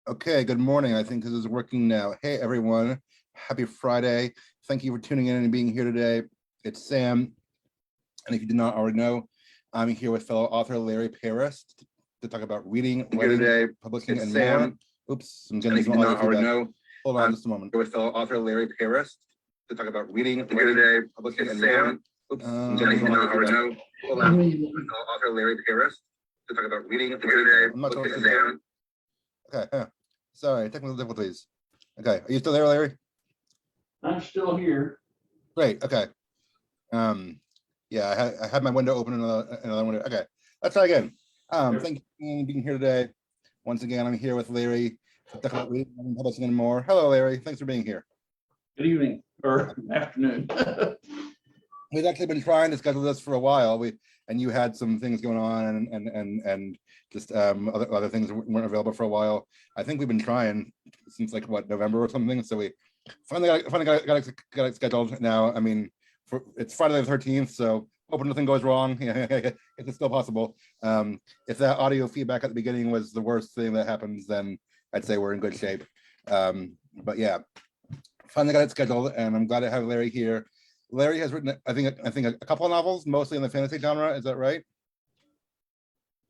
Okay, good morning. I think this is working now. Hey, everyone. Happy Friday. Thank you for tuning in and being here today. It's Sam. And if you did not already know, I'm here with fellow author Larry Paris to talk about reading, writing, today, publishing, and Sam. More. Oops, I'm getting some audio feedback. Hold on just a moment. Here with fellow author Larry Paris to talk about reading, writing, today, publishing, and Sam. More. Oops, I'm getting some audio feedback. Hold on. With fellow author Larry Paris to talk about reading, writing, today, publishing, and Sam. Okay, sorry, technical difficulties. Okay, are you still there, Larry? I'm still here. Great. Okay. Yeah, I had my window open in another window. Okay, let's try again. Thank you for being here today. Once again, I'm here with Larry to talk about reading, publishing, and more. Hello, Larry. Thanks for being here. Good evening or afternoon. We've actually been trying to schedule this for a while. And you had some things going on and just other things weren't available for a while. I think we've been trying since like what, November or something. So we finally got it scheduled now. I mean, it's Friday the 13th, so hoping nothing goes wrong. It's still possible. If that audio feedback at the beginning was the worst thing that happens, then I'd say we're in good shape. But yeah, finally got it scheduled, and I'm glad to have Larry here. Larry has written, I think a couple of novels, mostly in the fantasy genre. Is that right?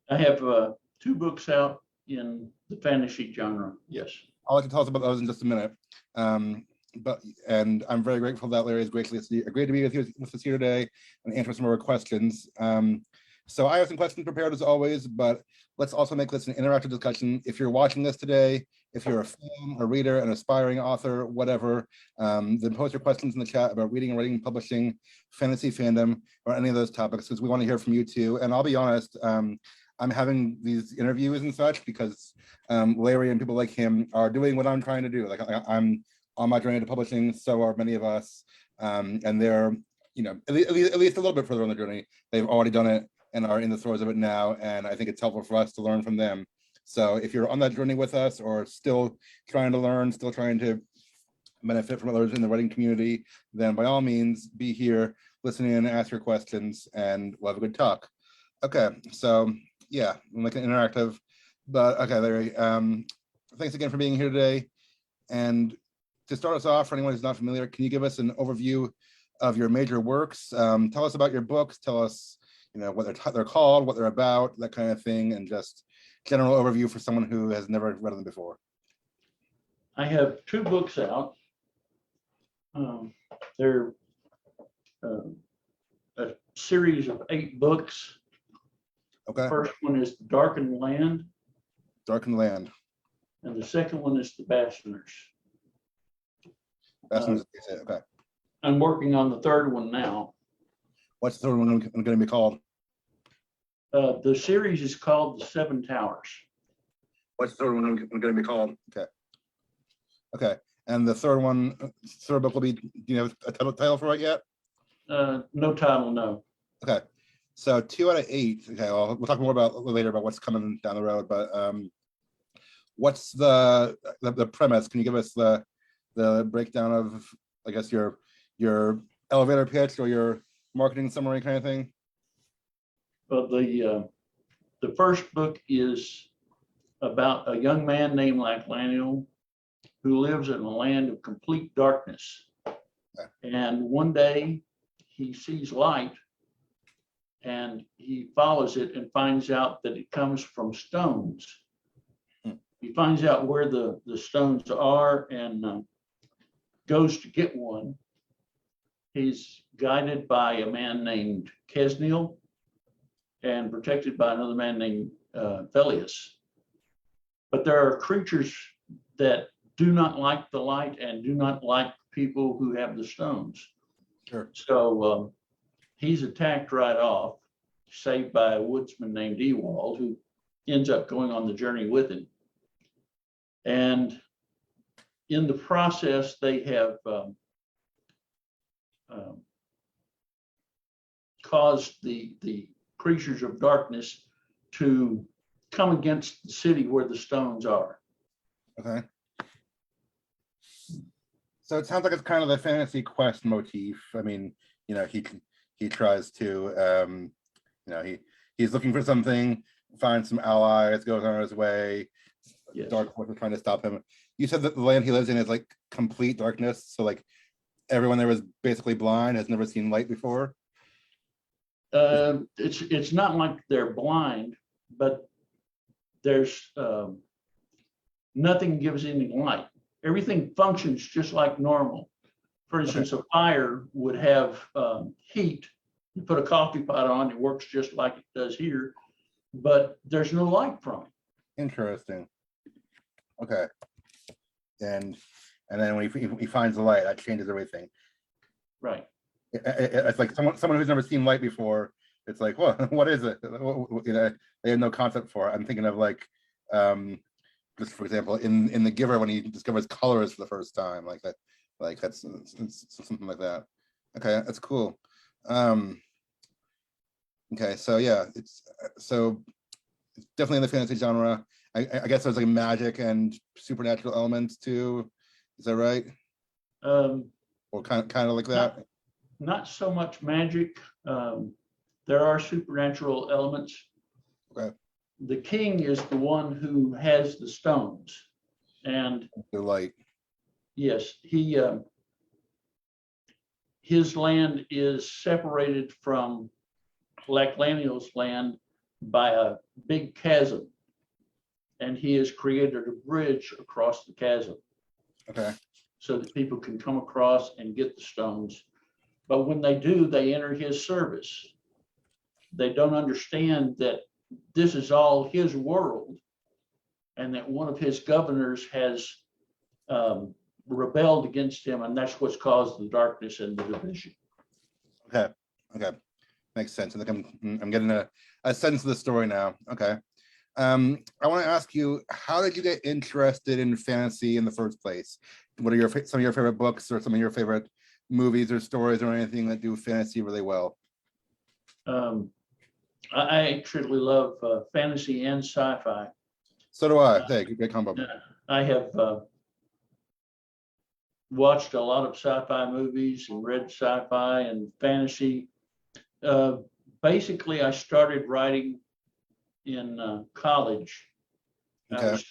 I have 2 books out in the fantasy genre. Yes. I'll let you tell us about those in just a minute. And I'm very grateful that Larry has graciously agreed to be with us here today and answer some of our questions. So I have some questions prepared as always, but let's also make this an interactive discussion. If you're watching this today, if you're a fan, a reader, an aspiring author, whatever, then post your questions in the chat about reading, writing, publishing, fantasy fandom, or any of those topics, because we want to hear from you too. And I'll be honest, I'm having these interviews and such because Larry and people like him are doing what I'm trying to do. Like I'm on my journey to publishing, so are many of us, and they're, at least a little bit further on the journey. They've already done it and are in the throes of it now, and I think it's helpful for us to learn from them. So if you're on that journey with us or still trying to learn, still trying to benefit from others in the writing community, then by all means, be here, listen in, ask your questions, and we'll have a good talk. Okay, so yeah, we'll make it interactive. But okay, Larry, thanks again for being here today. And to start us off, for anyone who's not familiar, can you give us an overview of your major works? Tell us about your books, tell us what they're called, what they're about, that kind of thing, and just general overview for someone who has never read them before. I have 2 books out. They're a series of 8 books. Okay. The first one is Darkened Land. Darkened Land. And the second one is the Basaners. Basaners, okay. I'm working on the third one now. What's the third one going to be called? The series is called The 7 Towers. What's the third one going to be called? Okay. Okay. And the third book will be, do you have a title for it yet? No title, no. Okay. So 2 out of 8. Okay. Well, we'll talk more about later about what's coming down the road. But what's the premise? Can you give us the breakdown of, I guess, your elevator pitch or your marketing summary kind of thing? Well, the first book is about a young man named Laclaniel who lives in a land of complete darkness. Okay. And one day he sees light and he follows it and finds out that it comes from stones. He finds out where the stones are and goes to get one. He's guided by a man named Kesniel and protected by another man named Velius. But there are creatures that do not like the light and do not like people who have the stones. Sure. So he's attacked right off, saved by a woodsman named Ewald, who ends up going on the journey with him. And in the process, they have caused the creatures of darkness to come against the city where the stones are. Okay. So it sounds like it's kind of the fantasy quest motif. I mean, he tries to, he's looking for something, finds some allies, goes on his way, Yes. dark forces trying to stop him. You said that the land he lives in is like complete darkness, so like everyone there was basically blind, has never seen light before. It's not like they're blind, but there's nothing gives any light. Everything functions just like normal. For instance, a fire would have heat. You put a coffee pot on, it works just like it does here, but there's no light from it. Interesting. Okay. And then when he finds the light, that changes everything. Right. It's like someone who's never seen light before. It's like, well, what is it? You know, they have no concept for it. I'm thinking of like, just for example, in The Giver, when he discovers colors for the first time, like that, like that's it's something like that. Okay, that's cool. Okay, so yeah, it's definitely in the fantasy genre. I guess there's like magic and supernatural elements too. Is that right? Or kind of like that? Not so much magic. There are supernatural elements. Okay. The king is the one who has the stones, and The light. yes, his land is separated from Laclaniel's land by a big chasm, and he has created a bridge across the chasm. Okay. So that people can come across and get the stones. But when they do, they enter his service. They don't understand that this is all his world, and that one of his governors has rebelled against him, and that's what's caused the darkness and the division. Okay. Okay. Makes sense. I think I'm getting a sense of the story now. Okay. I want to ask you, how did you get interested in fantasy in the first place? What are some of your favorite books, or some of your favorite movies or stories, or anything that do fantasy really well? I actually love fantasy and sci-fi. So do I. Hey, great combo. I have watched a lot of sci-fi movies and read sci-fi and fantasy. Basically, I started writing in college. Okay. I was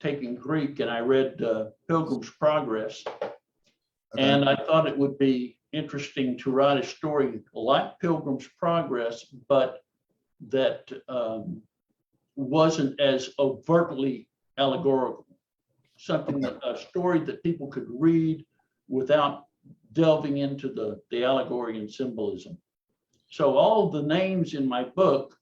taking Greek, and I read Pilgrim's Progress. Okay. And I thought it would be interesting to write a story like Pilgrim's Progress, but that wasn't as overtly allegorical. Something a story that people could read without delving into the allegory and symbolism. So all the names in my book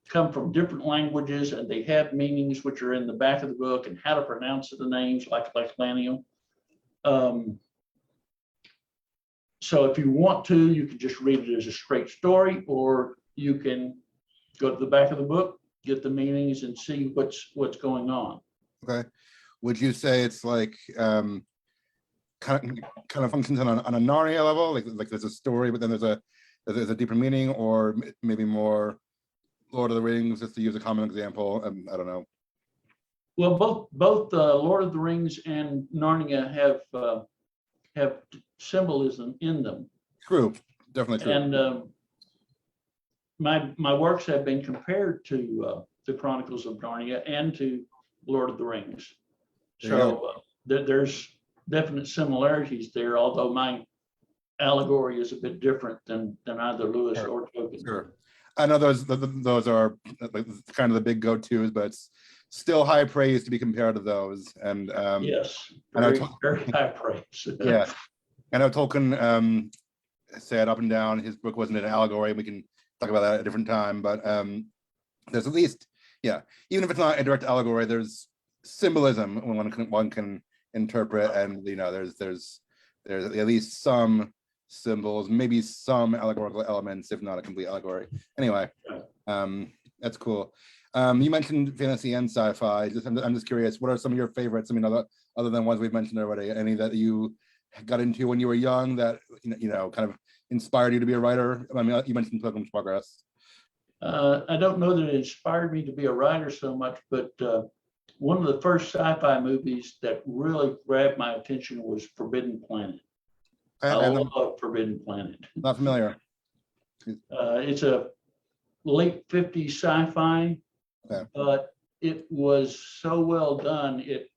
come from different languages, and they have meanings which are in the back of the book, and how to pronounce the names, like Laclaniel. So if you want to, you can just read it as a straight story, or you can go to the back of the book, get the meanings, and see what's going on. Okay. Would you say it's like kind of functions on a Narnia level, like there's a story, but then there's a deeper meaning, or maybe more Lord of the Rings, just to use a common example? I don't know. Well, both Lord of the Rings and Narnia have symbolism in them. True, definitely true. And my works have been compared to the Chronicles of Narnia and to Lord of the Rings. So there's definite similarities there, although my allegory is a bit different than either Lewis or Tolkien. Sure. I know those are like kind of the big go-tos, but it's still high praise to be compared to those. And yes, very high praise. Yeah, I know Tolkien said up and down his book wasn't an allegory. We can talk about that at a different time, but there's at least, yeah, even if it's not a direct allegory, there's symbolism when one can interpret, and you know, there's at least some symbols, maybe some allegorical elements, if not a complete allegory. Anyway, that's cool. You mentioned fantasy and sci-fi. I'm just curious, what are some of your favorites? I mean, other than ones we've mentioned already, any that you got into when you were young that you know kind of inspired you to be a writer? I mean, you mentioned Pilgrim's Progress. I don't know that it inspired me to be a writer so much, but one of the first sci-fi movies that really grabbed my attention was Forbidden Planet. I love Forbidden Planet. Not familiar. It's a late 50s sci-fi, but it was so well done, it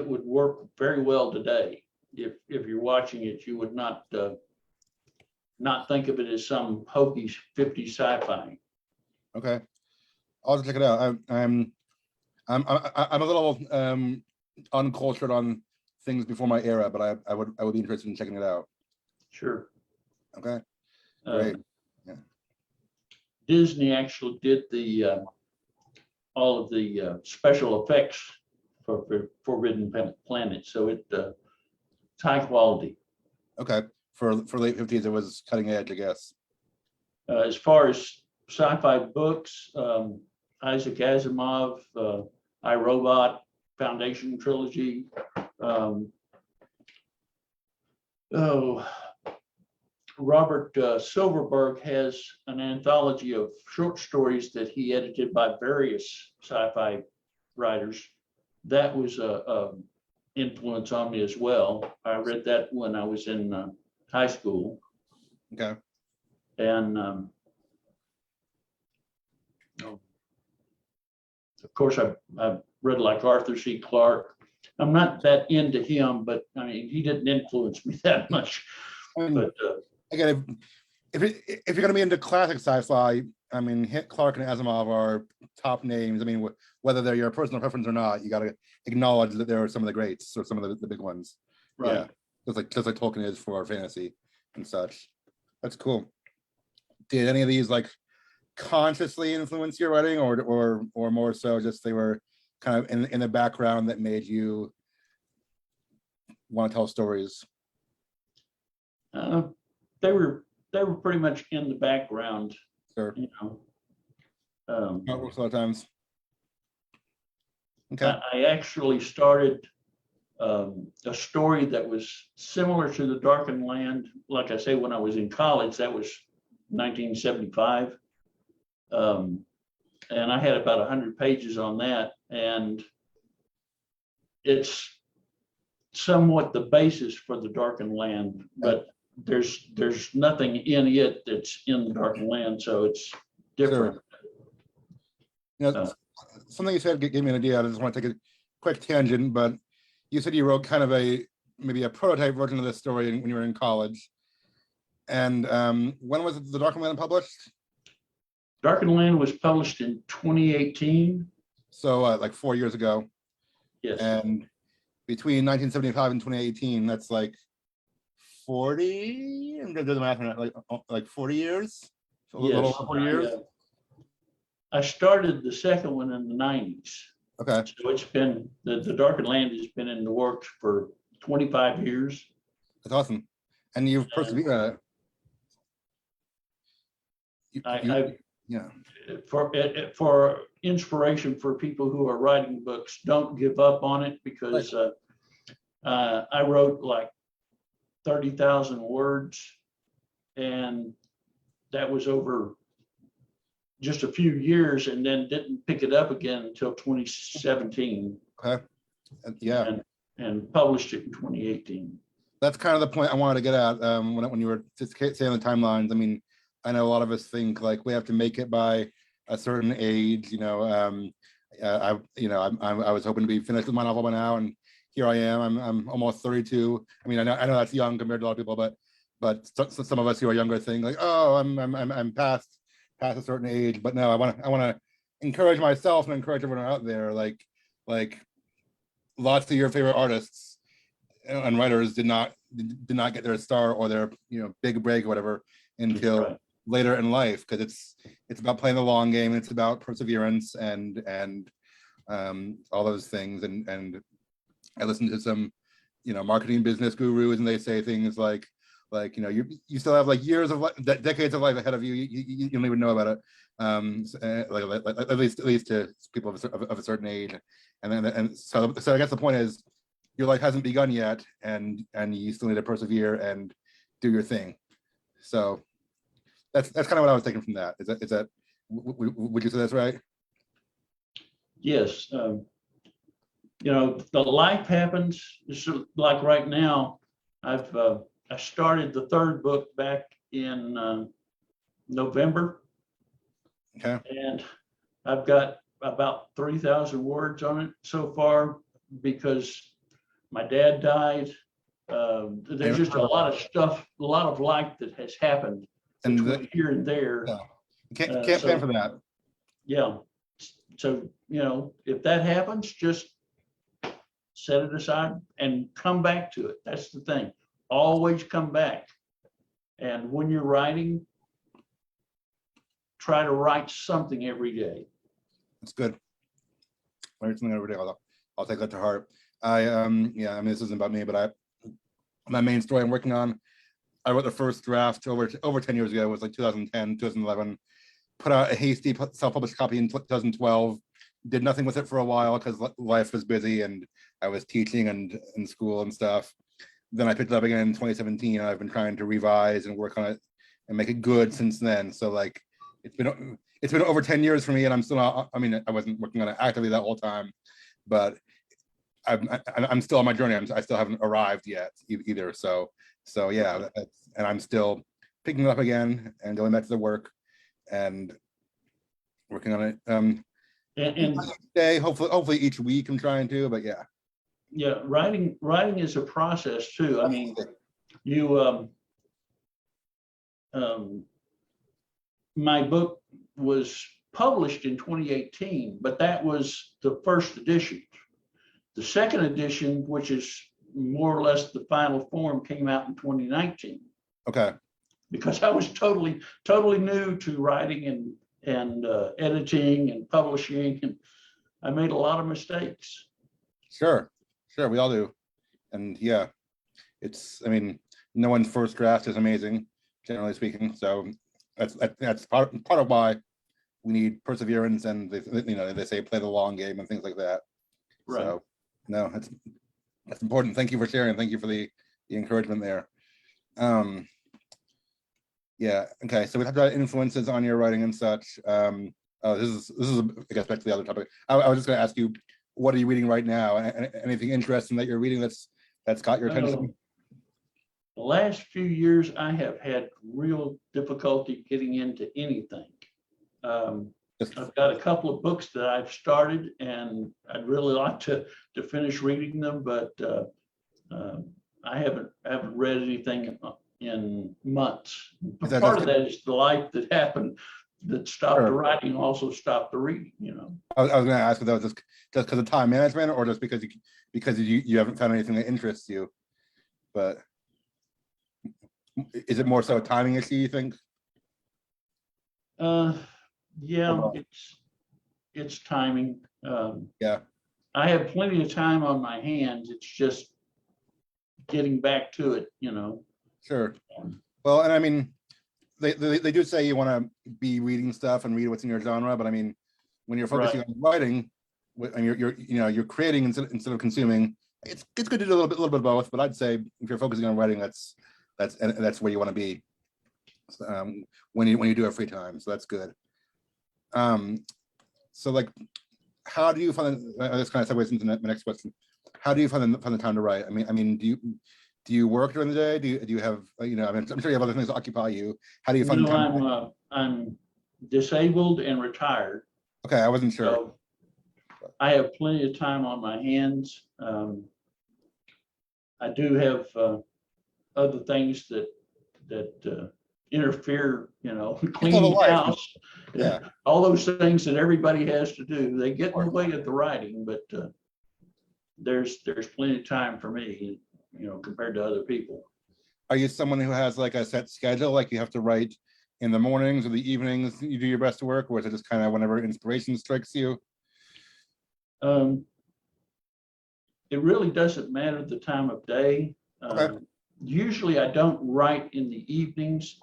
would work very well today. If you're watching it, you would not think of it as some hokey 50s sci-fi. Okay, I'll just check it out. I'm a little uncultured on things before my era, but I would be interested in checking it out. Sure. Okay, great. Yeah. Disney actually did the all of the special effects for Forbidden Planet, so it's high quality. Okay, for late 50s, it was cutting edge, I guess. As far as sci-fi books, Isaac Asimov, I, Robot, Foundation trilogy. Robert Silverberg has an anthology of short stories that he edited by various sci-fi writers. That was a influence on me as well. I read that when I was in high school. Okay. And of course, I've read like Arthur C. Clarke. I'm not that into him, but I mean, he didn't influence me that much. But again, if you're going to be into classic sci-fi, I mean, Clarke and Asimov are top names. I mean, whether they're your personal preference or not, you got to acknowledge that they're some of the greats or some of the big ones. right. Yeah, just like Tolkien is for our fantasy and such. That's cool. Did any of these like consciously influence your writing, or more so just they were kind of in the background that made you want to tell stories? They were pretty much in the background. Sure. You know. That works a lot of times. Okay. I actually started a story that was similar to the Darkened Land. Like I say, when I was in college, that was 1975. And I had about 100 pages on that. And it's somewhat the basis for the Darkened Land, but there's nothing in it that's in the Darkened Land, so it's different. Sure. You know, something you said gave me an idea. I just want to take a quick tangent, but you said you wrote kind of maybe a prototype version of this story when you were in college. And when was the Darkened Land published? Darkened Land was published in 2018. So like 4 years ago. Yes. And between 1975 and 2018, that's like 40. I'm gonna do the math on that, like 40 years. So Yes. a little over 40 years. I started the second one in the 90s. Okay. So it's been the Darkened Land has been in the works for 25 years. That's awesome. And you've persevered. Yeah. For inspiration for people who are writing books, don't give up on it, because I wrote like 30,000 words, and that was over just a few years, and then didn't pick it up again until 2017. Okay. Yeah. And published it in 2018. That's kind of the point I wanted to get at when you were just saying the timelines. I mean, I know a lot of us think like we have to make it by a certain age. I was hoping to be finished with my novel by now, and here I am. I'm almost 32. I mean, I know that's young compared to a lot of people, but some of us who are younger think like, oh, I'm past a certain age. But no, I want to encourage myself and encourage everyone out there. Like lots of your favorite artists and writers did not get their star or their big break or whatever until later in life, because it's about playing the long game. It's about perseverance and all those things. And I listened to some marketing business gurus, and they say things like you still have like years of decades of life ahead of you. You don't even know about it. At least to people of a certain age. And so I guess the point is, your life hasn't begun yet, and you still need to persevere and do your thing. So that's kind of what I was taking from that. Is that would you say that's right? Yes. The life happens. It's like right now, I started the third book back in November. Okay. And I've got about 3,000 words on it so far because my dad died. There's just a lot of stuff, a lot of life that has happened between here and there. Yeah. Can't plan for that. Yeah. So, if that happens, just set it aside and come back to it. That's the thing. Always come back. And when you're writing, try to write something every day. That's good. Write something every day. I'll take that to heart. This isn't about me, but my main story I'm working on, I wrote the first draft over 10 years ago. It was like 2010, 2011. Put out a hasty self-published copy in 2012. Did nothing with it for a while because life was busy and I was teaching and in school and stuff. Then I picked it up again in 2017. And I've been trying to revise and work on it and make it good since then. So like it's been over 10 years for me, and I'm still not. I mean, I wasn't working on it actively that whole time, but I'm still on my journey. I still haven't arrived yet either. So yeah, and I'm still picking it up again and going back to the work and working on it. And day, hopefully each week I'm trying to, but yeah. Yeah, writing is a process too. I mean, my book was published in 2018, but that was the first edition. The second edition, which is more or less the final form, came out in 2019. Okay. Because I was totally new to writing and editing and publishing, and I made a lot of mistakes. Sure, we all do, and yeah, no one's first draft is amazing, generally speaking. So that's part of why we need perseverance, and they say play the long game and things like that. Right. So no, that's important. Thank you for sharing. Thank you for the encouragement there. Yeah. Okay. So we talked about influences on your writing and such. This is I guess back to the other topic. I was just going to ask you, what are you reading right now? Anything interesting that you're reading that's caught your attention? The last few years, I have had real difficulty getting into anything. I've got a couple of books that I've started, and I'd really like to finish reading them, but I haven't read anything in months. Part of that is the life that happened that stopped the writing, also stopped the reading. I was going to ask if that was just because of time management, or just because you haven't found anything that interests you. But is it more so a timing issue, you think? Yeah, it's timing. Yeah, I have plenty of time on my hands. It's just getting back to it. Sure. Well, and I mean, they do say you want to be reading stuff and read what's in your genre, but I mean, when you're focusing on writing and you're creating instead of consuming, it's good to do a little bit of both. But I'd say if you're focusing on writing, that's where you want to be when you do have free time. So that's good. So like, how do you find? This kind of segues into my next question. How do you find the time to write? I mean, do you work during the day? Do you have I'm sure you have other things to occupy you. How do you find time? I'm disabled and retired. Okay, I wasn't sure. So I have plenty of time on my hands. I do have other things that interfere, cleaning the house, all those things that everybody has to do. They get in the way of the writing, but there's plenty of time for me, compared to other people. Are you someone who has like a set schedule, like you have to write in the mornings or the evenings you do your best work, or is it just kind of whenever inspiration strikes you? It really doesn't matter the time of day. Usually I don't write in the evenings,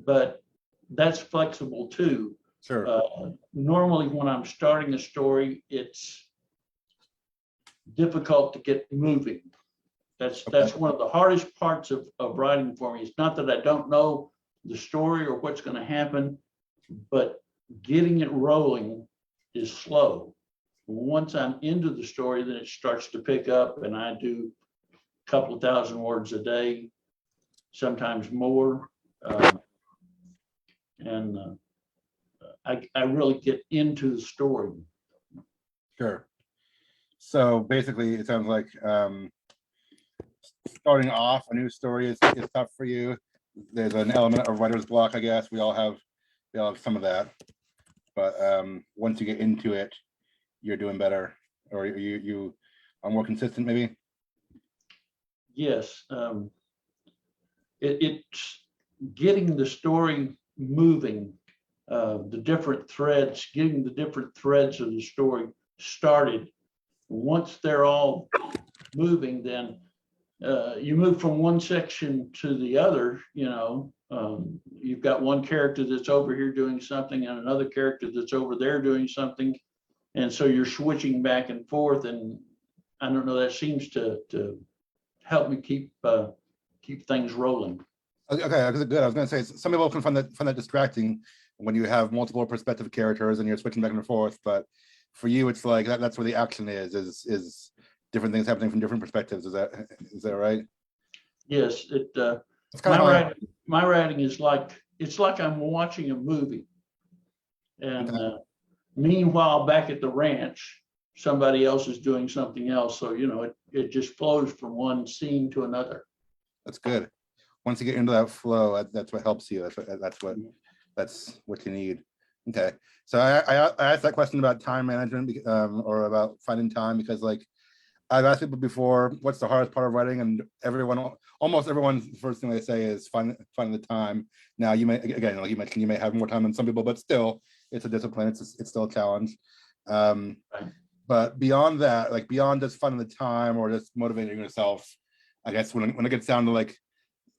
but that's flexible too. Sure. Normally when I'm starting a story, it's difficult to get moving. That's one of the hardest parts of writing for me. It's not that I don't know the story or what's going to happen, but getting it rolling is slow. Once I'm into the story, then it starts to pick up, and I do a couple of thousand words a day, sometimes more. I really get into the story. Sure. So basically, it sounds like starting off a new story is tough for you. There's an element of writer's block, I guess. We all have some of that. But once you get into it, you're doing better, or you are more consistent, maybe. Yes, it's getting the story moving, the different threads, getting the different threads of the story started. Once they're all moving, then you move from one section to the other. You've got one character that's over here doing something and another character that's over there doing something. And so you're switching back and forth. And I don't know, that seems to help me keep things rolling. Okay, good. I was going to say some people can find that distracting when you have multiple perspective characters and you're switching back and forth. But for you, it's like that's where the action is different things happening from different perspectives. Is that right? Yes, It's kind of my writing is it's like I'm watching a movie. And meanwhile, back at the ranch, somebody else is doing something else. So, it just flows from one scene to another. That's good. Once you get into that flow, that's what helps you. That's what you need. Okay. So I asked that question about time management or about finding time because like I've asked people before, what's the hardest part of writing? And almost everyone's first thing they say is finding the time. Now you may, again, like you mentioned, you may have more time than some people, but still it's a discipline. It's still a challenge. Right. But beyond that, like beyond just finding the time or just motivating yourself, I guess when it gets down to like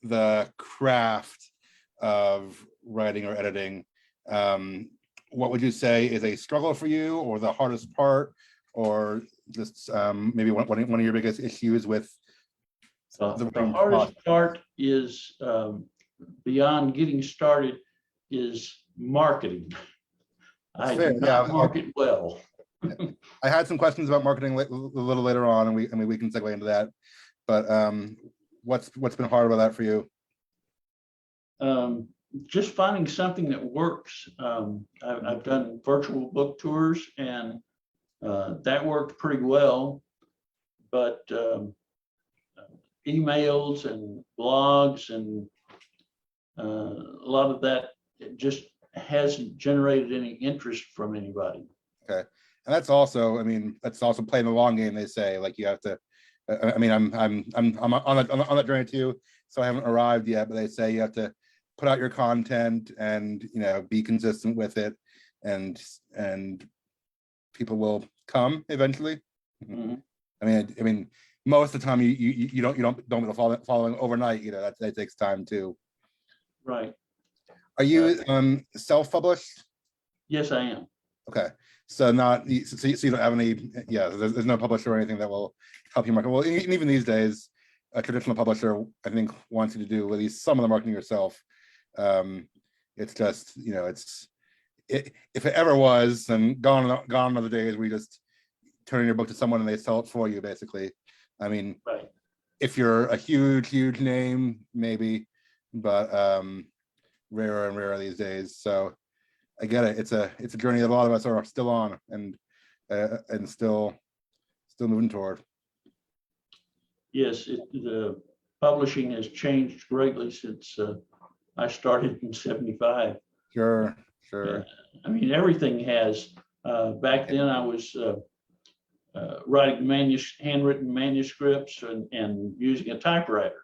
the craft of writing or editing, what would you say is a struggle for you or the hardest part, or just maybe one of your biggest issues with the hardest part is beyond getting started is marketing. I do not market well. I had some questions about marketing a little later on, and we can segue into that. But what's been hard about that for you? Just finding something that works. I've done virtual book tours, and that worked pretty well. But emails and blogs and a lot of that just hasn't generated any interest from anybody. Okay, and that's also playing the long game. They say like you have to. I'm on that journey too, so I haven't arrived yet. But they say you have to put out your content and be consistent with it, and people will come eventually. Mm-hmm. I mean, most of the time you don't get the following overnight. That takes time too. Right. Are you self-published? Yes, I am. Okay, so you don't have any. Yeah, there's no publisher or anything that will help you market. Well, even these days, a traditional publisher I think wants you to do at least some of the marketing yourself. It's just if it ever was, and gone are the days where you just turn in your book to someone and they sell it for you, basically. I mean, right. If you're a huge name, maybe, but rarer and rarer these days. So I get it. It's a journey that a lot of us are still on and still moving toward. Yes, the publishing has changed greatly since I started in '75. Sure. I mean, everything has. Back then, I was writing handwritten manuscripts and using a typewriter.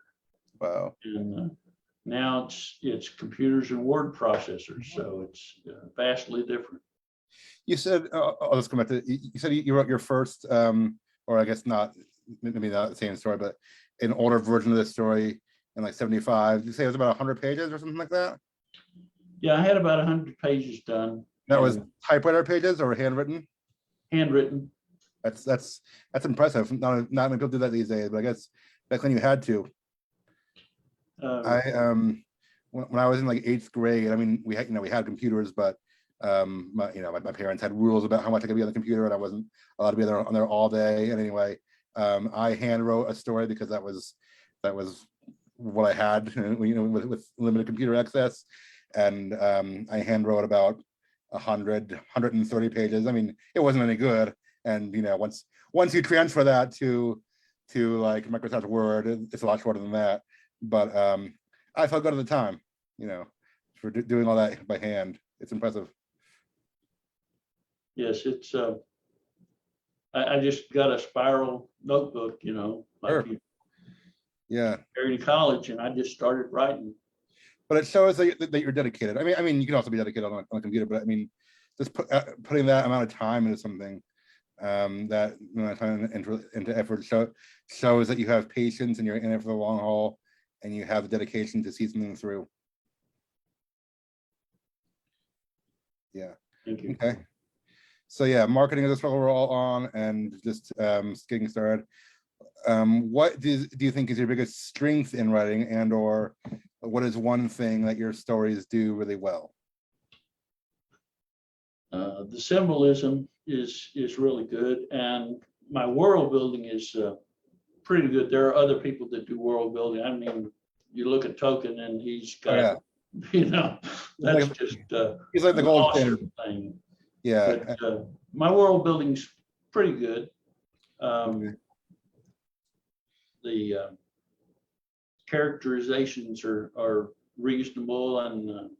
Wow. And now it's computers and word processors, so it's vastly different. You said, I'll just come back to, you said you wrote your first, or I guess not, maybe not the same story, but an older version of this story in like '75. Did you say it was about 100 pages or something like that? Yeah, I had about 100 pages done. That was typewriter pages or handwritten? Handwritten. That's impressive. Not many people do that these days, but I guess back then you had to. When I was in like 8th grade, I mean, we had computers, but my parents had rules about how much I could be on the computer, and I wasn't allowed to be on there all day. And anyway, I hand wrote a story because that was what I had, with limited computer access, and I hand wrote about 130 pages. I mean, it wasn't any good, And once you transfer that to like Microsoft Word, it's a lot shorter than that. But I felt good at the time, for doing all that by hand. It's impressive. Yes, it's I just got a spiral notebook, like Sure. you Yeah. carried in college, and I just started writing. But it shows that you're dedicated. I mean, you can also be dedicated on a computer, but I mean, just putting that amount of time into something, that time into effort shows that you have patience and you're in it for the long haul, and you have the dedication to see something through. Yeah. Thank you. Okay. So yeah, marketing is what we're all on, and just getting started. What do you think is your biggest strength in writing, and or what is one thing that your stories do really well? The symbolism is really good, and my world building is pretty good. There are other people that do world building. I mean, you look at Token, and he's got, that's just he's like the an gold awesome standard. thing. Yeah. But my world building's pretty good. The characterizations are reasonable, and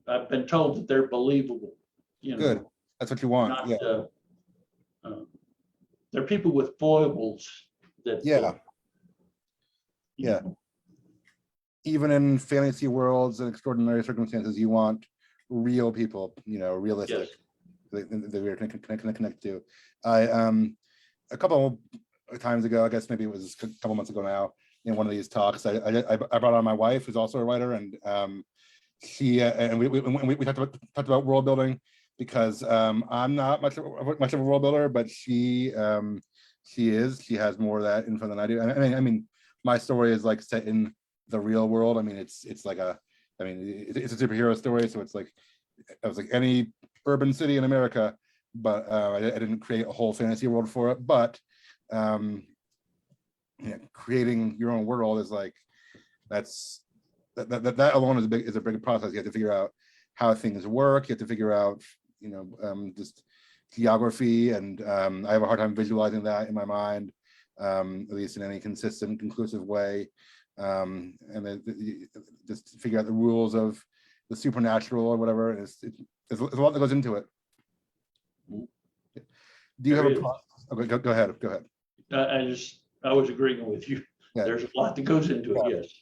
I've been told that they're believable. Good. That's what you want. Not, they're people with foibles that. Yeah. Even in fantasy worlds and extraordinary circumstances, you want real people, realistic. Yes. That we're going to connect to. A couple of times ago, I guess maybe it was a couple months ago now, in one of these talks, I brought on my wife, who's also a writer, and she and we talked about world building, because I'm not much of a world builder, but she has more of that info than I do. I mean, my story is like set in the real world. I mean, it's like it's a superhero story, so it's like any urban city in America, but I didn't create a whole fantasy world for it. But creating your own world is like, that alone is a big process. You have to figure out how things work. You have to figure out just geography, and I have a hard time visualizing that in my mind, at least in any consistent, conclusive way. And then just figure out the rules of the supernatural or whatever. There's a lot that goes into it. Do you have a process? Okay, go ahead. I was agreeing with you. Yeah. There's a lot that goes into it. Yes.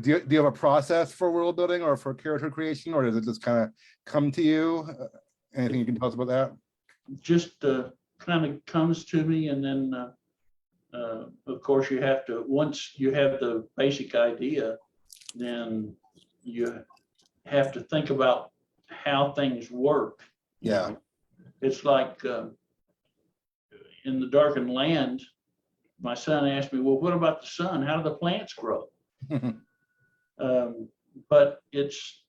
Do you have a process for world building or for character creation, or does it just kind of come to you? Anything you can tell us about that? Just kind of comes to me, and then of course you have to, once you have the basic idea, then you have to think about how things work. Yeah. It's like in the Darkened land, my son asked me, well, what about the sun? How do the plants grow? But it's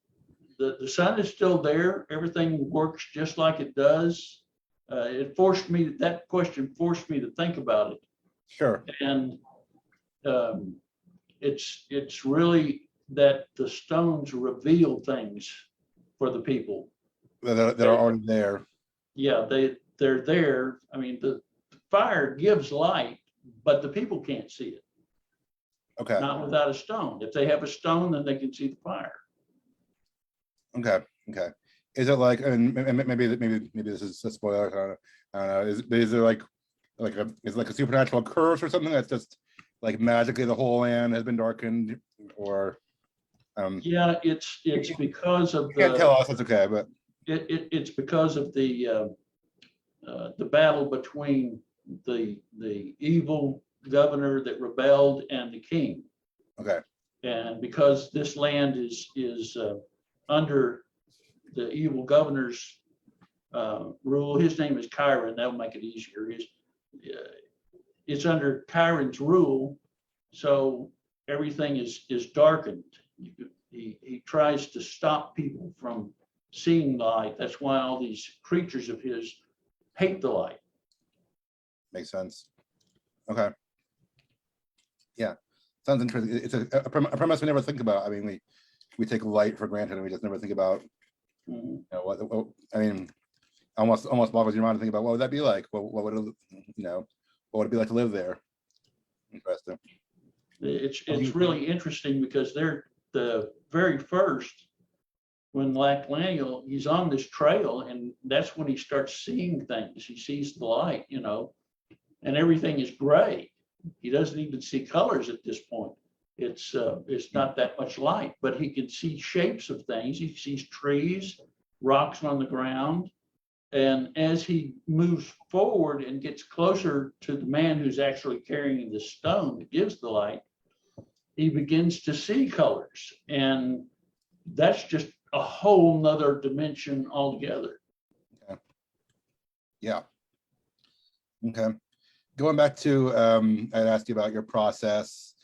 the sun is still there. Everything works just like it does. That question forced me to think about it. Sure. And it's really that the stones reveal things for the people that are already there. Yeah, they're there. I mean, the fire gives light, but the people can't see it. Okay. Not without a stone. If they have a stone, then they can see the fire. Okay. Is it like, and maybe this is a spoiler, I don't know. Is there like a supernatural curse or something that's just like magically the whole land has been darkened, or? Yeah, it's because of you can't tell us. It's okay, but it's because of the battle between the evil governor that rebelled and the king. Okay. And because this land is under the evil governor's rule, his name is Chiron. That'll make it easier. It's under Chiron's rule, so everything is darkened. He tries to stop people from seeing light. That's why all these creatures of his hate the light. Makes sense. Okay. Yeah, sounds interesting. It's a premise we never think about. I mean, we take light for granted, and we just never think about what I mean. almost boggles your mind to think about what would that be like? What would it, what would it be like to live there? Interesting. It's really interesting because they're the very first, when Laniel, he's on this trail, and that's when he starts seeing things. He sees the light, and everything is gray. He doesn't even see colors at this point. It's not that much light, but he can see shapes of things. He sees trees, rocks on the ground. And as he moves forward and gets closer to the man who's actually carrying the stone that gives the light, he begins to see colors. And that's just a whole nother dimension altogether. Yeah. Okay. Going back to, I'd asked you about your process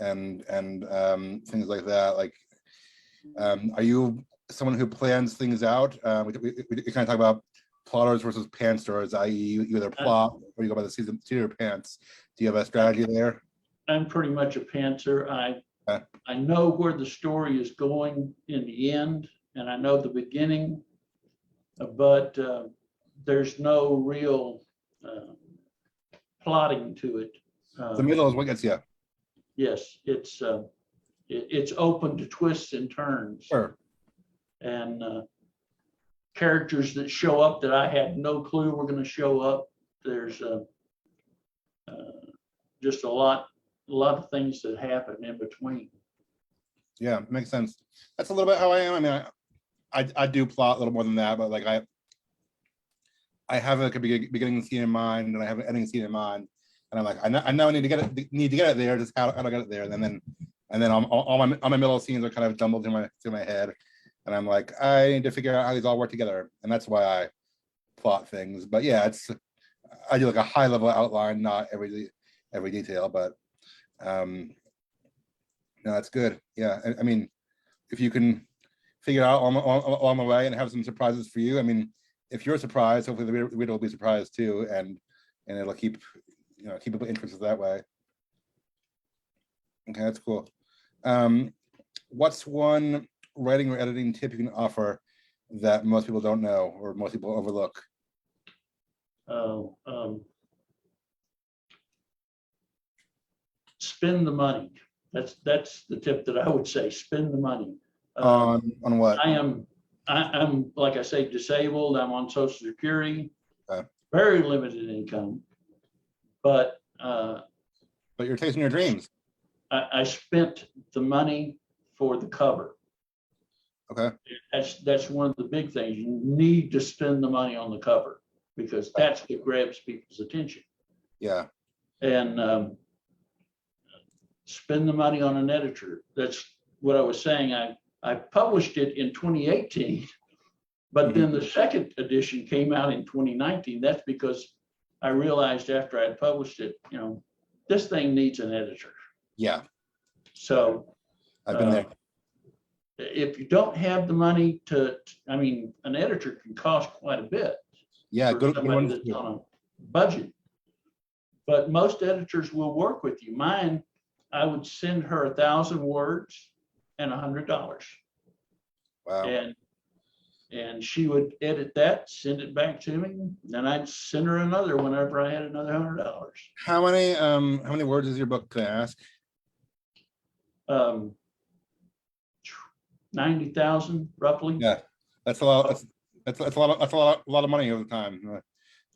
and things like that. Like, are you someone who plans things out? We kind of talk about plotters versus pantsers, i.e. you either plot or you go by the seat of your pants. Do you have a strategy there? I'm pretty much a pantser. I know where the story is going in the end, and I know the beginning, but there's no real plotting to it. The middle is what gets you. Yes, it's open to twists and turns. Sure. And characters that show up that I had no clue were going to show up. There's just a lot of things that happen in between. Yeah, makes sense. That's a little bit how I am. I mean, I do plot a little more than that, but like I have like a beginning scene in mind, and I have an ending scene in mind, and I'm like, I know I need to get it there. Just how do I get it there? And then all my middle scenes are kind of jumbled through my head, and I'm like, I need to figure out how these all work together, and that's why I plot things. But yeah, I do like a high level outline, not every detail, but no, that's good. Yeah, I mean, if you can figure it out along the way and have some surprises for you. I mean, if you're surprised, hopefully the reader will be surprised too, and it'll keep people interested that way. Okay, that's cool. What's one writing or editing tip you can offer that most people don't know or most people overlook? Spend the money. That's the tip that I would say. Spend the money. On what? I'm like I say, disabled. I'm on Social Security. Okay. Very limited income, but you're chasing your dreams. I spent the money for the cover. Okay. That's one of the big things. You need to spend the money on the cover because that's what grabs people's attention. Yeah. And spend the money on an editor. That's what I was saying. I published it in 2018, but then the second edition came out in 2019. That's because I realized after I published it, this thing needs an editor. Yeah. So I've been there. If you don't have the money an editor can cost quite a bit. Yeah, good one. That's on a budget. But most editors will work with you. Mine, I would send her 1,000 words and $100. Wow. And she would edit that, send it back to me. Then I'd send her another whenever I had another $100. How many words is your book, can I ask? 90,000 roughly. Yeah, that's a lot. That's a lot of money over time.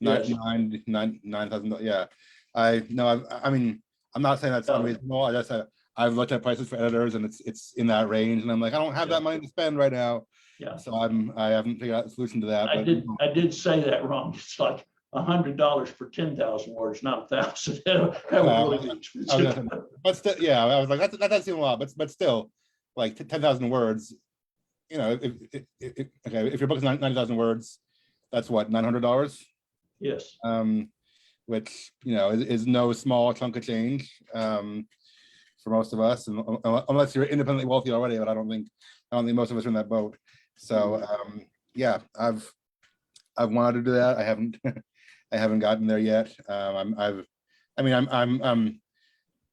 Yes. 9,000. Yeah, I know. I mean, I'm not saying that's unreasonable. I just I've looked at prices for editors, and it's in that range, and I'm like, I don't have that money to spend right now. Yeah. So I haven't figured out the solution to that. I did say that wrong. It's like $100 for 10,000 words, not 1,000. That would really be expensive. But still, yeah, I was like, that does seem a lot, but still, like 10,000 words. If your book is 90,000 words, that's what, $900. Yes. Which is no small chunk of change for most of us, and unless you're independently wealthy already. But I don't think most of us are in that boat. So yeah, I've wanted to do that. I haven't gotten there yet. I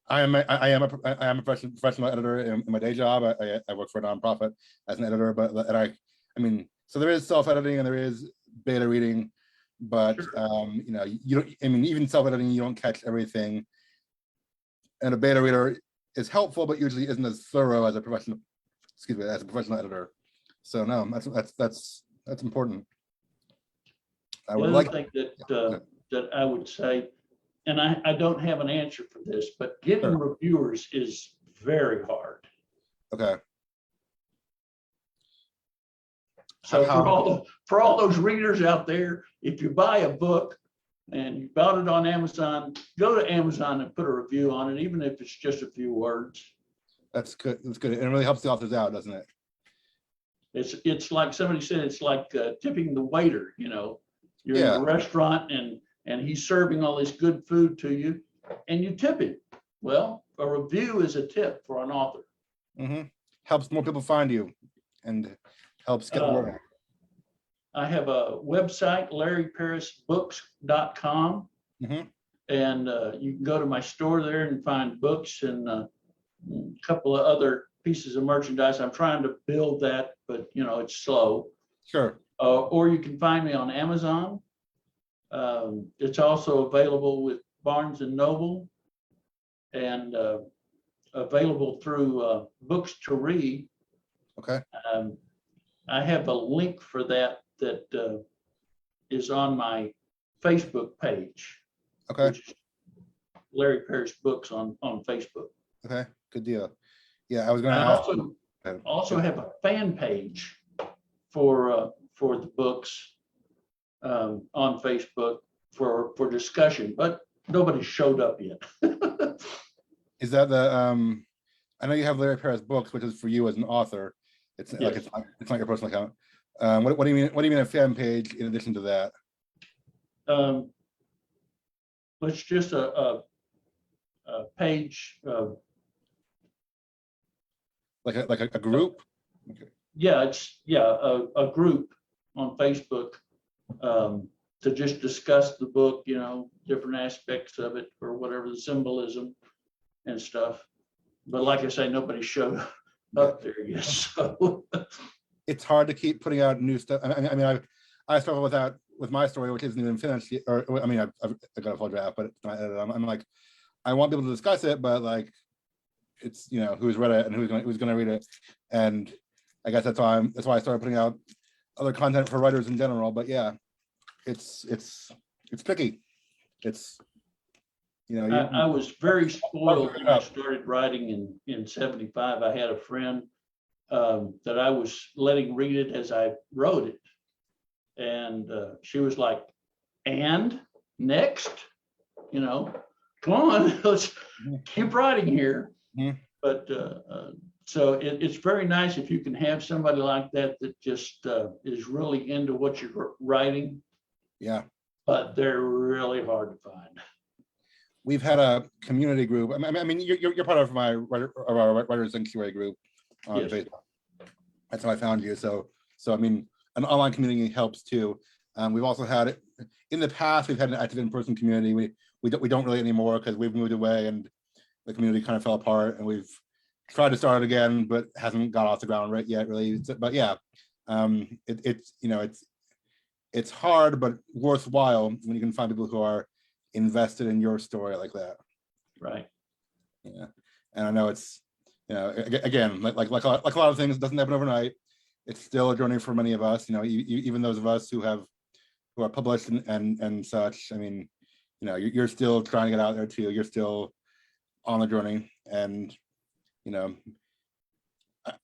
am a professional editor in my day job. I work for a nonprofit as an editor, so there is self-editing and there is beta reading, but Sure. you know, you don't, I mean, even self-editing, you don't catch everything. And a beta reader is helpful, but usually isn't as thorough as a professional, excuse me, as a professional editor. So no, that's important. I The would other like, thing yeah, that I would say, and I don't have an answer for this, but getting sure. reviewers is very hard. Okay. So How, for all those readers out there, if you buy a book and you bought it on Amazon, go to Amazon and put a review on it, even if it's just a few words. that's good. That's good. It really helps the authors out, doesn't it? It's like somebody said, it's like tipping the waiter. You know, you're in a Yeah. restaurant and he's serving all this good food to you, and you tip him. Well, a review is a tip for an author. Helps more people find you, and helps get the word out. I have a website, larryparisbooks.com, Mhm. and you can go to my store there and find books and a couple of other pieces of merchandise. I'm trying to build that, but you know, it's slow. Sure. Or you can find me on Amazon. It's also available with Barnes and Noble, and available through Books to Read. Okay. I have a link for that is on my Facebook page, Okay. which is Larry Paris Books on Facebook. Okay. Good deal. Yeah, I was going I to ask you. also have a fan page for the books on Facebook for discussion, but nobody showed up yet. Is that the I know you have Larry Paris Books, which is for you as an author. It's like Yes. it's not your personal account. What do you mean? What do you mean a fan page in addition to that? It's just a page. Like a group? Okay. Yeah, it's a group on Facebook to just discuss the book, you know, different aspects of it or whatever the symbolism and stuff. But like I say, nobody showed up there yet. So It's hard to keep putting out new stuff. I mean, I struggle with that with my story, which isn't even finished yet, or I mean, I've got a full draft, but it's not edited. I'm like, I want people to discuss it, but like, it's, you know, who's read it and who's going to read it, and I guess that's why I started putting out other content for writers in general. But yeah, it's tricky. It's, you know, I was very spoiled when I up. started writing in 75. I had a friend that I was letting read it as I wrote it. And she was like, and next, you know, come on, let's keep writing here. Mhm. But so it's very nice if you can have somebody like that that just is really into what you're writing, Yeah, but they're really hard to find. we've had a community group. I mean, you're part of my writers and QA group on Yes. Facebook. That's how I found you. So I mean, an online community helps too. We've also had it in the past. We've had an active in-person community. We don't really anymore because we've moved away and the community kind of fell apart. And we've tried to start it again, but hasn't got off the ground right yet, really. But yeah, it's, you know, it's hard but worthwhile when you can find people who are invested in your story like that. Right. Yeah, and I know it's, you know, again, like a lot of things, it doesn't happen overnight. It's still a journey for many of us. You know, even those of us who are published and such. I mean, you know, you're still trying to get out there too. You're still on the journey, and you know,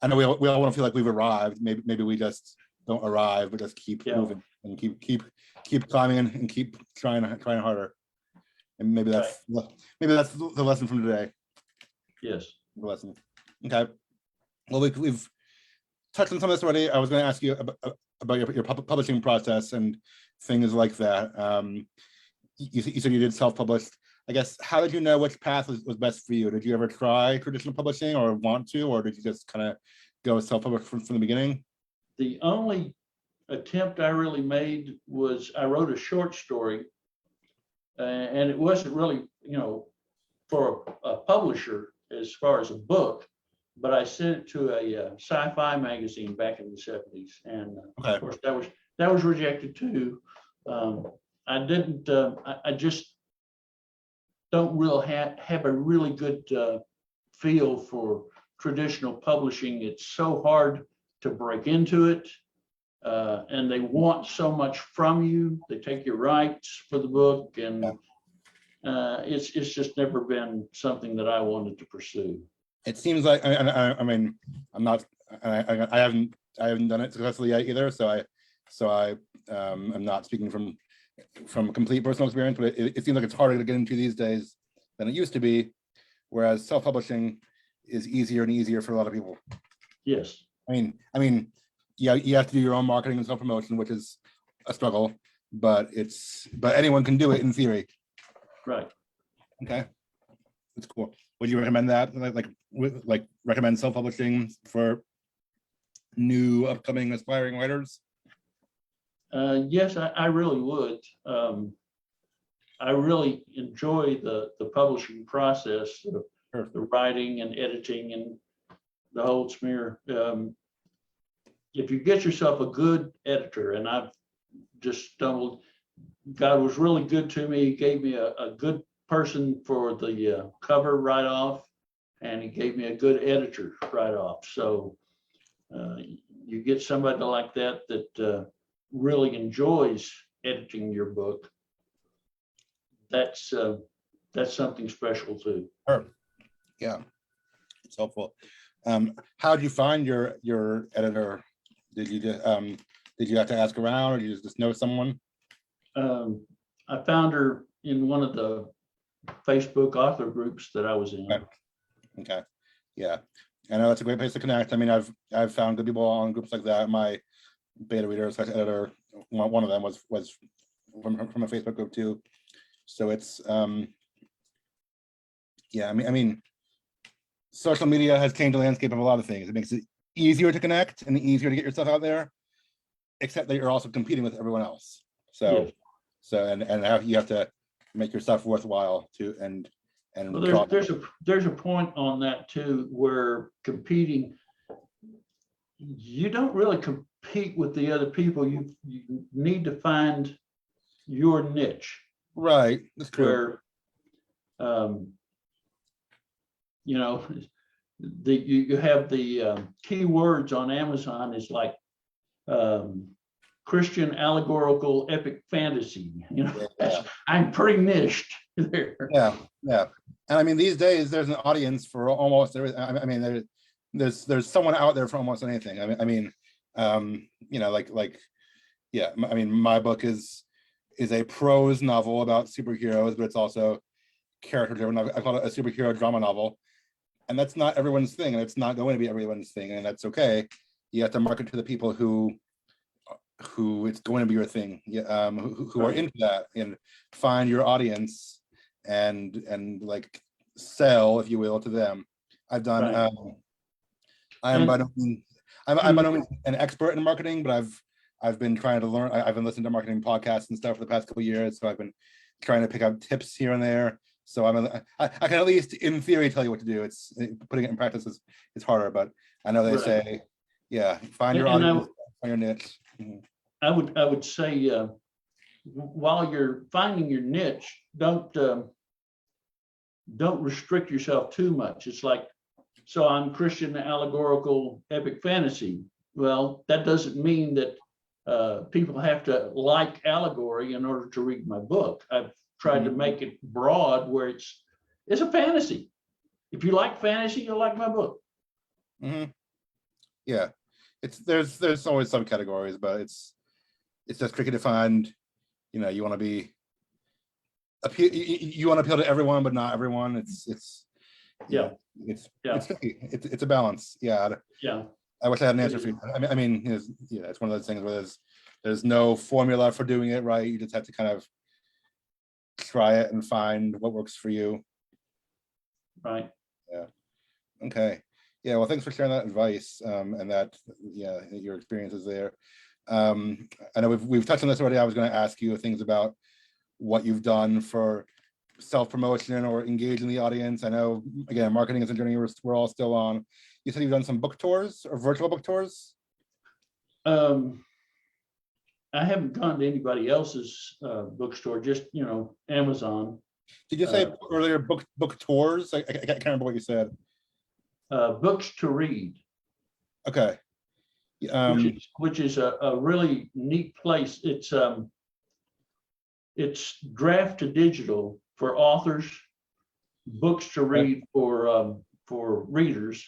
I know we all want to feel like we've arrived. Maybe we just don't arrive, but just keep moving and keep climbing and keep trying harder. And maybe that's the lesson from today. Yes. The lesson. Okay. Well, we've touched on some of this already. I was going to ask you about your publishing process and things like that. You said you did self-publish. I guess, how did you know which path was best for you? Did you ever try traditional publishing or want to, or did you just kind of go self-publish from the beginning? The only attempt I really made was I wrote a short story, and it wasn't really, you know, for a publisher as far as a book, but I sent it to a sci-fi magazine back in the 70s, and Okay. of course that was rejected too. I didn't, I just don't have a really good feel for traditional publishing. It's so hard to break into it. And they want so much from you. They take your rights for the book, and it's just never been something that I wanted to pursue. It seems like I mean I'm not I haven't done it successfully yet either. So I'm not speaking from complete personal experience, but it seems like it's harder to get into these days than it used to be, whereas self-publishing is easier and easier for a lot of people. Yes. I mean, yeah, you have to do your own marketing and self-promotion, which is a struggle, but anyone can do it in theory. Right. Okay, that's cool. Would you recommend that? Like recommend self-publishing for new upcoming aspiring writers? Yes, I really would. I really enjoy the publishing process, the writing and editing and the whole smear. If you get yourself a good editor, and I've just stumbled, God was really good to me. He gave me a good person for the cover right off, and he gave me a good editor right off. So you get somebody like that really enjoys editing your book. That's something special too. Sure. Yeah, it's helpful. How did you find your editor? Did you have to ask around, or did you just know someone? I found her in one of the Facebook author groups that I was in. Okay. Yeah, I know that's a great place to connect. I mean, I've found good people on groups like that. My beta reader / editor, one of them was from a Facebook group too. So it's yeah. I mean, social media has changed the landscape of a lot of things. It makes it easier to connect and easier to get yourself out there, except that you're also competing with everyone else. So, and how you have to make yourself worthwhile to and well, there's a point on that too, where competing, you don't really compete with the other people. You need to find your niche. Right, that's true. Where you know, you have the keywords on Amazon is like Christian allegorical epic fantasy. You know, I'm pretty niched there. Yeah, and I mean these days there's an audience for almost everything. I mean there's someone out there for almost anything. I mean you know, like yeah. I mean my book is a prose novel about superheroes, but it's also character driven. I call it a superhero drama novel, and that's not everyone's thing, and it's not going to be everyone's thing, and that's okay. You have to market to the people who it's going to be your thing, who are into that, and find your audience and like sell, if you will, to them. I've done I'm by no means an expert in marketing, but I've been trying to learn. I've been listening to marketing podcasts and stuff for the past couple of years, so I've been trying to pick up tips here and there. So I can at least in theory tell you what to do. It's putting it in practice is harder, but I know they say, yeah, find your audience, find your niche. Mm-hmm. I would say while you're finding your niche, don't restrict yourself too much. It's like, so I'm Christian allegorical epic fantasy. Well, that doesn't mean that people have to like allegory in order to read my book. I've tried to make it broad where it's a fantasy. If you like fantasy, you'll like my book. Mm-hmm. Yeah, there's always some categories, but it's just tricky to find. You know, you want to appeal to everyone, but not everyone. It's tricky. It's a balance. Yeah. I wish I had an answer for you. I mean, it's one of those things where there's no formula for doing it right. You just have to kind of try it and find what works for you. Right. Yeah. Okay. Yeah. Well, thanks for sharing that advice and that your experiences there. I know we've touched on this already. I was going to ask you things about what you've done for self-promotion or engaging the audience. I know, again, marketing is a journey we're all still on. You said you've done some book tours or virtual book tours? I haven't gone to anybody else's bookstore, just, Amazon. Did you say earlier book tours? I can't remember what you said. Books to read, Okay. which is a really neat place. It's draft to digital for authors, books to read for readers.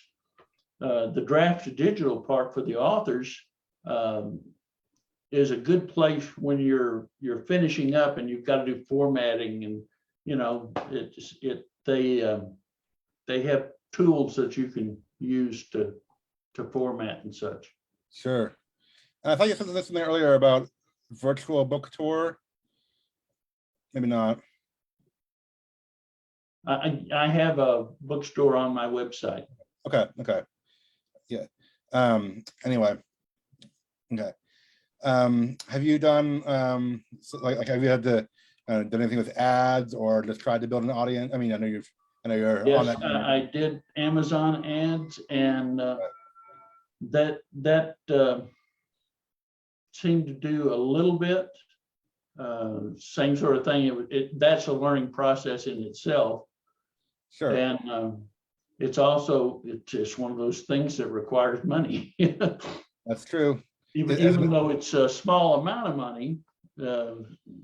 The draft to digital part for the authors is a good place when you're finishing up and you've got to do formatting, and they have tools that you can use to format and such. Sure. And I thought you said something earlier about virtual book tour. Maybe not. I have a bookstore on my website. Okay. Yeah. Anyway. Okay. Have you done have you had to done anything with ads or just tried to build an audience? I mean, I know you're Yes, on that. I did Amazon ads, and that seemed to do a little bit. Same sort of thing. That's a learning process in itself. Sure. And it's just one of those things that requires money. That's true. Even though it's a small amount of money,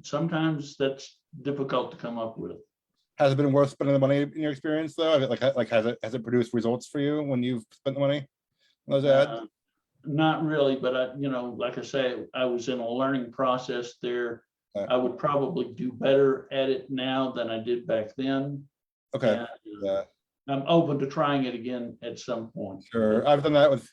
sometimes that's difficult to come up with. Has it been worth spending the money in your experience though? Has it produced results for you when you've spent the money on those ads? Not really, but like I say, I was in a learning process there. Okay. I would probably do better at it now than I did back then. Okay. And, Yeah. I'm open to trying it again at some point. Sure. I've done that with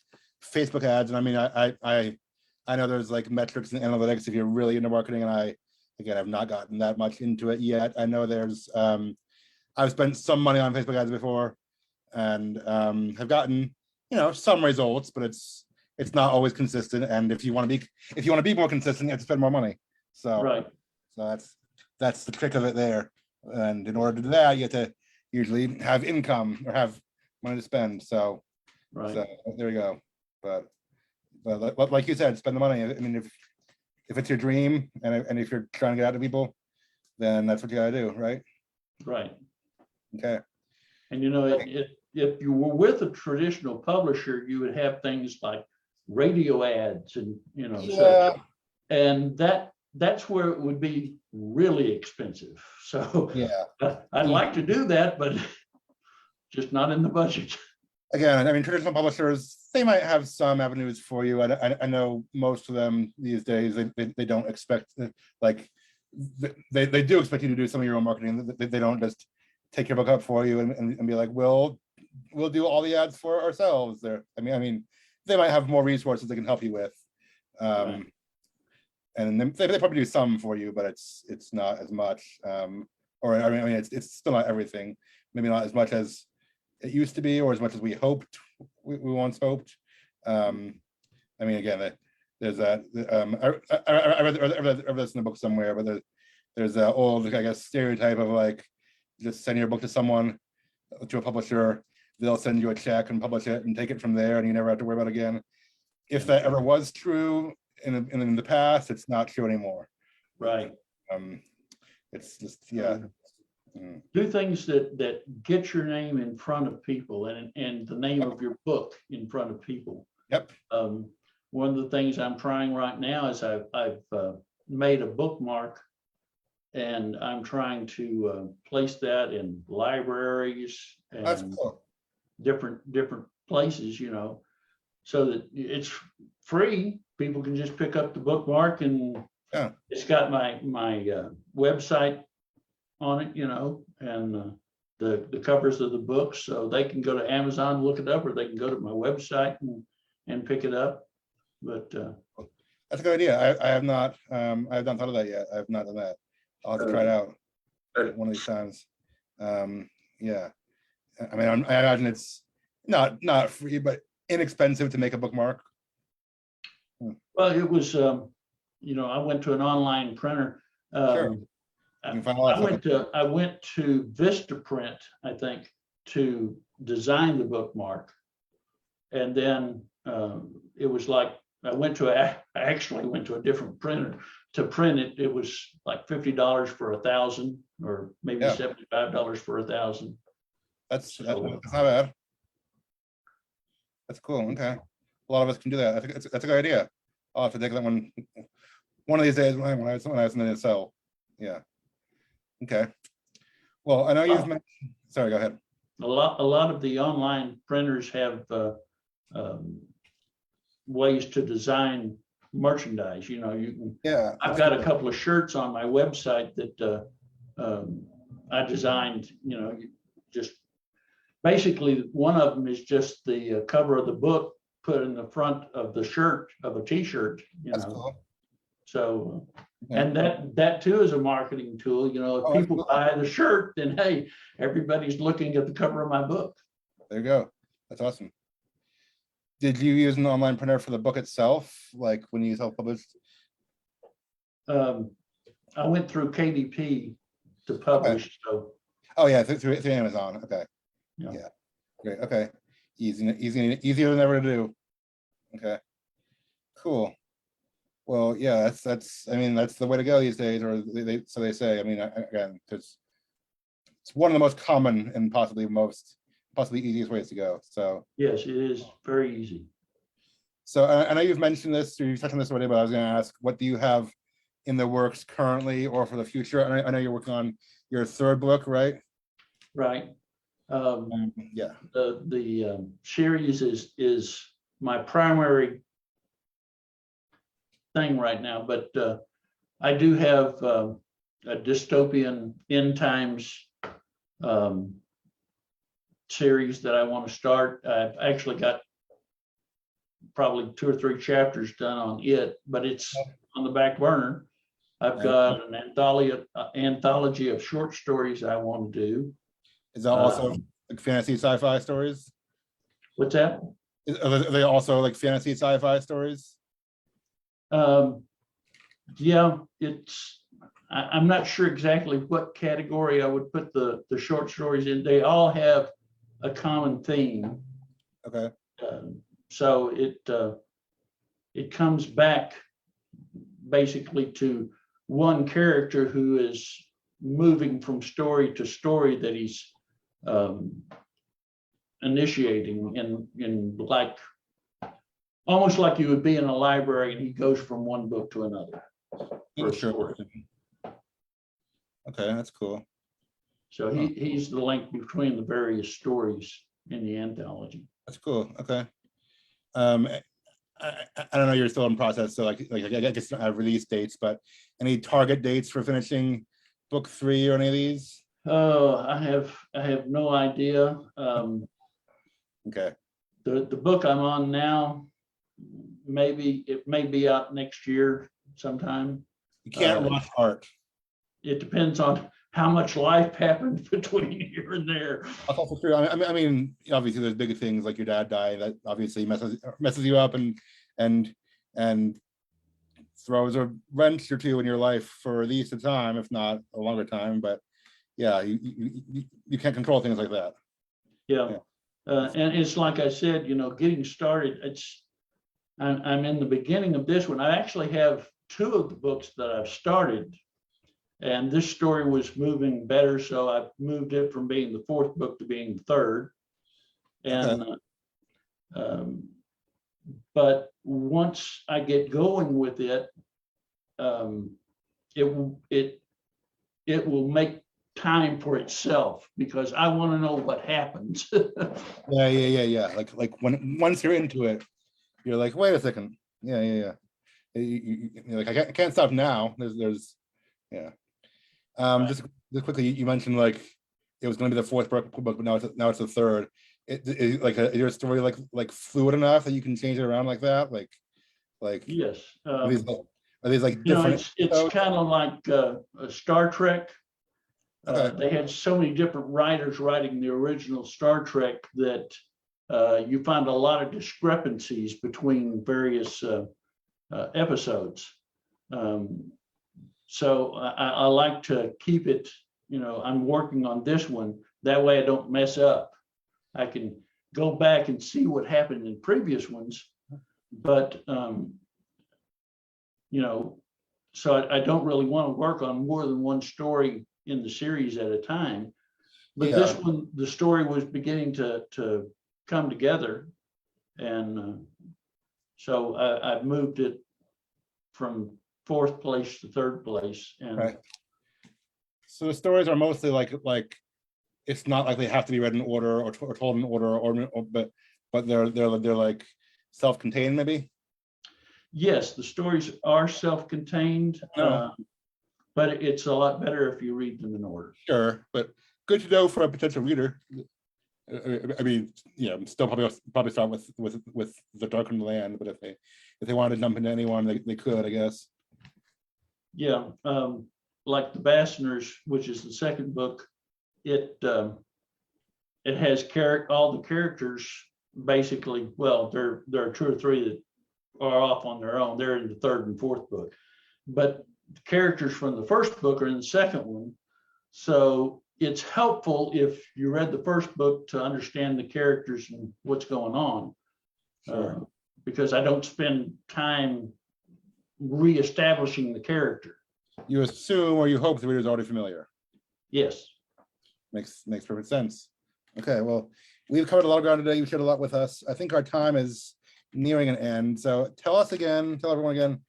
Facebook ads, and I mean, I know there's like metrics and analytics if you're really into marketing, and I've not gotten that much into it yet. I know there's I've spent some money on Facebook ads before, and have gotten some results, but it's not always consistent. And if you want to be more consistent, you have to spend more money. So Right. So that's the trick of it there. And in order to do that, you have to usually have income or have money to spend. So Right. So there you go. But like you said, spend the money. I mean, if it's your dream and if you're trying to get out to people, then that's what you gotta do, right? Right. Okay. And if you were with a traditional publisher, you would have things like radio ads and Yeah. such. And that's where it would be really expensive. So Yeah. I'd like to do that, but just not in the budget. Again, I mean, traditional publishers, they might have some avenues for you. I know most of them these days, they don't expect, like, they do expect you to do some of your own marketing. They don't just take your book up for you and be like, we'll do all the ads for ourselves. There, I mean, they might have more resources they can help you with. Right. And they probably do some for you, but it's not as much. Or I mean, it's still not everything. Maybe not as much as it used to be, or as much as we hoped, we once hoped. I mean, again, there's that. I read this in a book somewhere, but there's that old, I guess, stereotype of like, just send your book to someone, to a publisher, they'll send you a check and publish it and take it from there, and you never have to worry about it again. If that ever was true in the past, it's not true anymore. Right. It's just, yeah. Do things that get your name in front of people and the name of your book in front of people. Yep. One of the things I'm trying right now is I've made a bookmark, and I'm trying to place that in libraries That's and cool. different places, so that it's free. People can just pick up the bookmark, and Yeah. it's got my website on it, and the covers of the books, so they can go to Amazon, look it up, or they can go to my website and pick it up. But that's a good idea. I have not thought of that yet. I have not done that. I'll have to try it out one of these times. Yeah. I mean, I imagine it's not free, but inexpensive to make a bookmark. well, it was I went to an online printer. Sure. You can find a lot of stuff. I went to Vistaprint, I think, to design the bookmark, and then it was like I actually went to a different printer to print it. It was like $50 for 1,000, or maybe Yeah. $75 for 1,000. That's not bad. That's cool. Okay. A lot of us can do that. I think that's a good idea. I'll have to take that one of these days when I was in the cell. Yeah. Okay. Well, I know you've mentioned, sorry, go ahead. A lot of the online printers have ways to design merchandise. You know, you can. Yeah. I've got a couple of shirts on my website that I designed. You know, just basically one of them is just the cover of the book put in the front of the shirt of a T-shirt. You That's know, cool. so. Yeah. And that too is a marketing tool. You know, if people buy the shirt, then hey, everybody's looking at the cover of my book. There you go. That's awesome. Did you use an online printer for the book itself, like when you self-published? I went through KDP to publish. Okay. So. Oh yeah, through Amazon. Okay. Yeah. Yeah. Great. Okay. Easier than ever to do. Okay. Cool. Well, yeah, that's. I mean, that's the way to go these days, or so they say. I mean, again, it's one of the most common and possibly easiest ways to go. So yes, it is very easy. So I know you've mentioned this, or you've touched on this already, but I was going to ask, what do you have in the works currently or for the future? I know you're working on your third book, right? Right. Yeah. The series is my primary thing right now, but I do have a dystopian end times series that I want to start. I've actually got probably 2 or 3 chapters done on it, but it's on the back burner. I've got an anthology of short stories I want to do. Is that also like fantasy sci-fi stories? What's that? Are they also like fantasy sci-fi stories? Yeah, I'm not sure exactly what category I would put the short stories in. They all have a common theme. Okay. So it comes back basically to one character who is moving from story to story that he's initiating in like almost like you would be in a library and he goes from one book to another. Sure. Okay, that's cool. So he's the link between the various stories in the anthology. That's cool. Okay. I don't know, you're still in process, so like I guess I have release dates, but any target dates for finishing book 3 or any of these? Oh, I have no idea. Okay. The book I'm on now, it may be out next year sometime. You can't rush art. It depends on how much life happens between here and there. That's also true. I mean, obviously there's bigger things like your dad died that obviously messes you up and throws a wrench or two in your life for at least a time, if not a longer time. But yeah, you can't control things like that. Yeah. And it's like I said, you know, getting started. I'm in the beginning of this one. I actually have 2 of the books that I've started. And this story was moving better, so I moved it from being the 4th book to being the 3rd. And but once I get going with it, it will make time for itself because I want to know what happens. Yeah. Like once you're into it, you're like, wait a second. Yeah. You're like, I can't stop now. There's yeah. Right. Just quickly, you mentioned like it was going to be the 4th book, but now it's the 3rd. Is your story like fluid enough that you can change it around like that? Like yes. Are these like different? It's kind of like Star Trek. Okay. They had so many different writers writing the original Star Trek that you find a lot of discrepancies between various episodes. So I like to keep it, you know, I'm working on this one. That way I don't mess up. I can go back and see what happened in previous ones, But, you know, so I don't really want to work on more than one story in the series at a time. But this Yeah. one, the story was beginning to come together. And so I've moved it from fourth place to third place. And Right. So the stories are mostly like it's not like they have to be read in order or told in order but they're like self-contained maybe. yes, the stories are self-contained, No. but it's a lot better if you read them in order. Sure, but good to know for a potential reader. I mean, yeah, still probably start with the Darkened Land, but if they wanted to jump into anyone, they could, I guess. Yeah, like the Basaners, which is the second book, it has all the characters basically. Well, there are two or three that are off on their own. They're in the third and fourth book, but the characters from the first book are in the second one. So it's helpful if you read the first book to understand the characters and what's going on. Sure. Because I don't spend time reestablishing the character. You assume or you hope the reader's already familiar. Yes. Makes perfect sense. Okay, well, we've covered a lot of ground today. You've shared a lot with us. I think our time is nearing an end. So tell everyone again,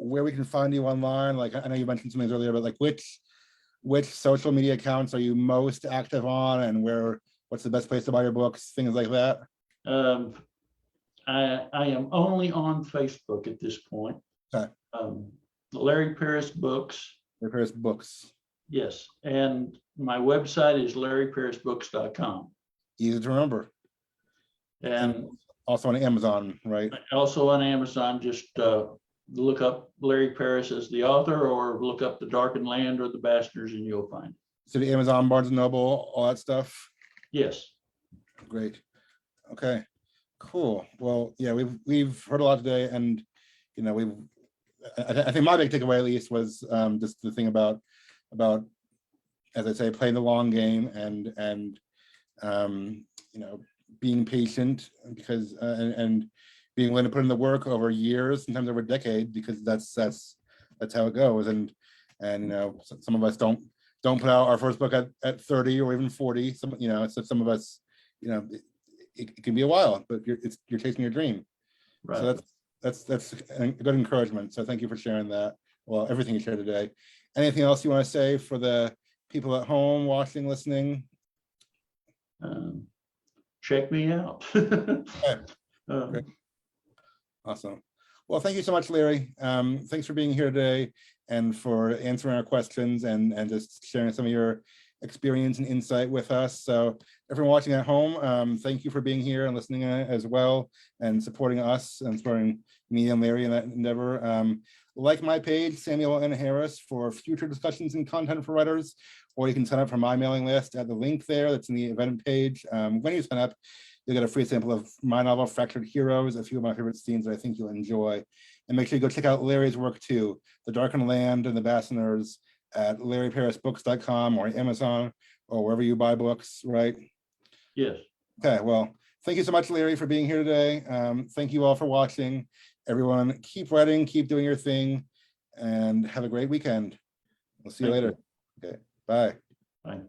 where we can find you online. Like, I know you mentioned some things earlier, but like which social media accounts are you most active on, and what's the best place to buy your books, things like that? I am only on Facebook at this point. Okay. Larry Paris Books. Larry Paris Books. Yes, and my website is larryparisbooks.com. Easy to remember. And also on Amazon, right? Also on Amazon, just look up Larry Paris as the author, or look up the Darkened Land or the Basaners, and you'll find it. So the Amazon, Barnes and Noble, all that stuff. Yes. Great. Okay. Cool. Well, yeah, we've heard a lot today, and you know, I think my big takeaway at least was just the thing about, as I say, playing the long game and you know, being patient, because and being willing to put in the work over years, sometimes over a decade, because that's how it goes. And you know, some of us don't put out our first book at 30 or even 40. Some of us, you know, it can be a while, but you're chasing your dream. Right. So that's a good encouragement. So thank you for sharing that. Well, everything you shared today. Anything else you want to say for the people at home watching, listening? Check me out. Great. Awesome. Well, thank you so much, Larry. Thanks for being here today and for answering our questions and just sharing some of your experience and insight with us. So everyone watching at home, thank you for being here and listening as well, and supporting us and supporting me and Larry in that endeavor. Like my page, Samuel N. Harris, for future discussions and content for writers, or you can sign up for my mailing list at the link there that's in the event page. When you sign up, you'll get a free sample of my novel, Fractured Heroes, a few of my favorite scenes that I think you'll enjoy. And make sure you go check out Larry's work too, The Darkened Land and The Basaners, at larryparisbooks.com or Amazon or wherever you buy books, right? Yes. Okay, well, thank you so much, Larry, for being here today. Thank you all for watching. Everyone, keep writing, keep doing your thing, and have a great weekend. We'll see you later. Okay, bye. Bye.